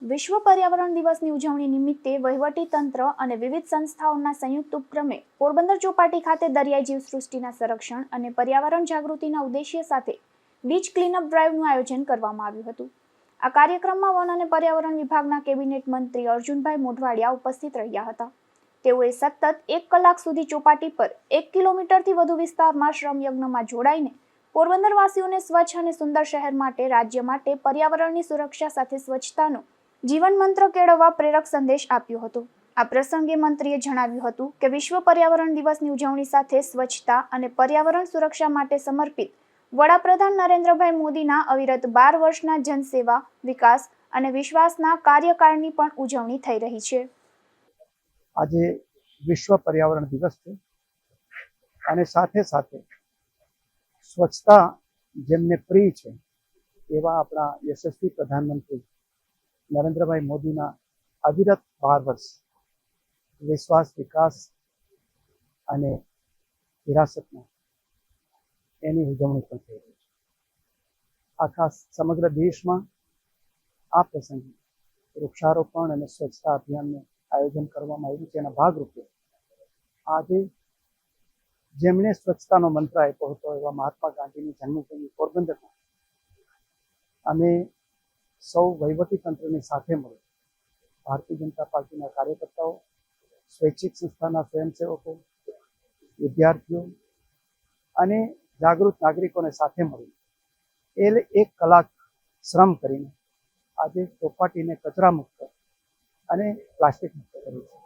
વિશ્વ પર્યાવરણ દિવસની ઉજવણી નિમિત્તે વહીવટી તંત્ર અને વિવિધ સંસ્થાઓના સંયુક્ત ઉપક્રમે પોરબંદર ચોપાટી ખાતે દરિયાઈ જીવસૃષ્ટિના સંરક્ષણ અને પર્યાવરણ જાગૃતિના ઉદ્દેશ્ય સાથે બીચ ક્લીનઅપ ડ્રાઈવનું આયોજન કરવામાં આવ્યું હતું। આ કાર્યક્રમમાં વન અને પર્યાવરણ વિભાગના કેબિનેટ મંત્રી અર્જુનભાઈ મોઢવાડિયા ઉપસ્થિત રહ્યા હતા। તેઓએ સતત 1 કલાક સુધી ચોપાટી પર 1 કિલોમીટરથી વધુ વિસ્તારમાં શ્રમયજ્ઞમાં જોડાઈને પોરબંદરવાસીઓને સ્વચ્છ અને સુંદર શહેર માટે રાજ્ય માટે પર્યાવરણની સુરક્ષા સાથે સ્વચ્છતાનો જીવન મંત્ર કેળવવા પ્રેરક સંદેશ આપ્યો હતો। આ પ્રસંગે મંત્રીએ જણાવ્યું હતું કે વિશ્વ પર્યાવરણ દિવસની ઉજવણી સાથે સ્વચ્છતા અને પર્યાવરણ સુરક્ષા માટે સમર્પિત વડાપ્રધાન નરેન્દ્રભાઈ મોદીના અવિરત 12 વર્ષના જનસેવા, વિકાસ અને વિશ્વાસના કાર્યકાળની પણ ઉજવણી થઈ રહી છે। આજે વિશ્વ પર્યાવરણ દિવસ છે અને સાથે સાથે સ્વચ્છતા જેમને પ્રિય છે એવા આપણા યશસ્વી પ્રધાનમંત્રી નરેન્દ્રભાઈ મોદીના અવિરત 12 વર્ષ વિશ્વાસ, વિકાસ અને વિરાસતમાં એની ઉજવણી પણ થઈ રહી છે। આખા સમગ્ર દેશમાં આ પ્રસંગે વૃક્ષારોપણ અને સ્વચ્છતા અભિયાનનું આયોજન કરવામાં આવ્યું છે। એના ભાગરૂપે આજે જેમણે સ્વચ્છતાનો મંત્ર આપ્યો હતો એવા મહાત્મા ગાંધીની જન્મભૂમિ પોરબંદરમાં અમે સૌ વહીવટીતંત્રની સાથે મળી ભારતીય જનતા પાર્ટીના કાર્યકર્તાઓ, સ્વૈચ્છિક સંસ્થાના સ્વયંસેવકો, વિદ્યાર્થીઓ અને જાગૃત નાગરિકોને સાથે મળી 1 કલાક શ્રમ કરીને આજે ચોપાટીને કચરા મુક્ત અને પ્લાસ્ટિક મુક્ત કરી છે।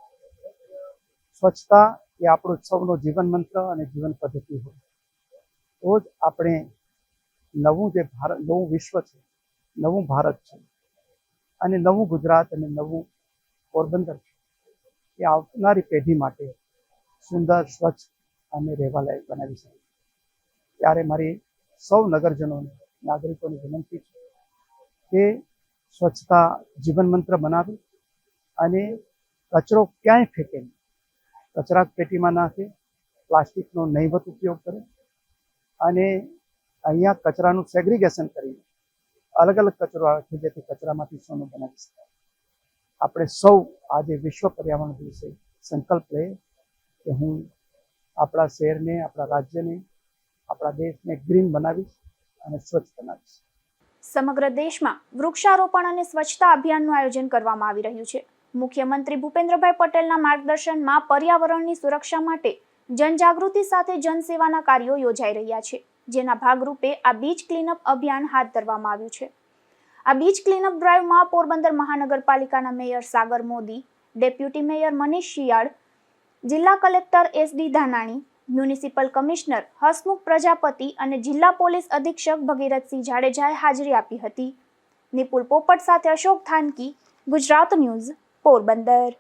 સ્વચ્છતા એ આપણો સૌનો જીવન મંત્ર અને જીવન પદ્ધતિ હોય તો જ આપણે નવું વિશ્વ છે, નવું ભારત છે અને નવું ગુજરાત અને નવું પોરબંદર છે એ આવનારી પેઢી માટે સુંદર, સ્વચ્છ અને રહેવાલાયક બનાવી શકે। ત્યારે મારી સૌ નગરજનોને, નાગરિકોની વિનંતી છે કે સ્વચ્છતા જીવન મંત્ર બનાવે અને કચરો ક્યાંય ફેંકે નહીં, કચરા પેટીમાં નાખે, પ્લાસ્ટિકનો નહીવત ઉપયોગ કરે અને અહીંયા કચરાનું સેગ્રીગેશન કરીને અલગ અલગ કચરો આવે છે જેથી કચરામાંથી સોનું બનાવી શકાય। આપણે સૌ આજે વિશ્વ પર્યાવરણ દિવસે સંકલ્પ લઈએ કે હું આપણા શહેરને, આપણા રાજ્યને, આપણા દેશને ગ્રીન બનાવીશ અને સ્વચ્છ બનાવીશ। સમગ્ર દેશમાં વૃક્ષારોપણ અને સ્વચ્છતા અભિયાનનું આયોજન કરવામાં આવી રહ્યું છે। મુખ્યમંત્રી ભૂપેન્દ્રભાઈ પટેલના માર્ગદર્શનમાં પર્યાવરણની સુરક્ષા માટે જનજાગૃતિ સાથે જનસેવાના કાર્યો યોજાઈ રહ્યા છે, જેના ભાગરૂપે આ બીચ ક્લીનઅપ અભિયાન હાથ ધરવામાં આવ્યું છે। આ બીચ ક્લીનઅપ ડ્રાઈવમાં પોરબંદર મહાનગરપાલિકાના મેયર સાગર મોદી, ડેપ્યુટી મેયર મનીષ શિયાળ, જિલ્લા collector SD Dhanani, municipal commissioner Hasmukh Prajapati અને જિલ્લા પોલીસ અધિક્ષક ભગીરથસિંહ જાડેજાએ હાજરી આપી હતી। નિપુલ પોપટ સાથે અશોક થાનકી, ગુજરાત ન્યૂઝ, પોરબંદર।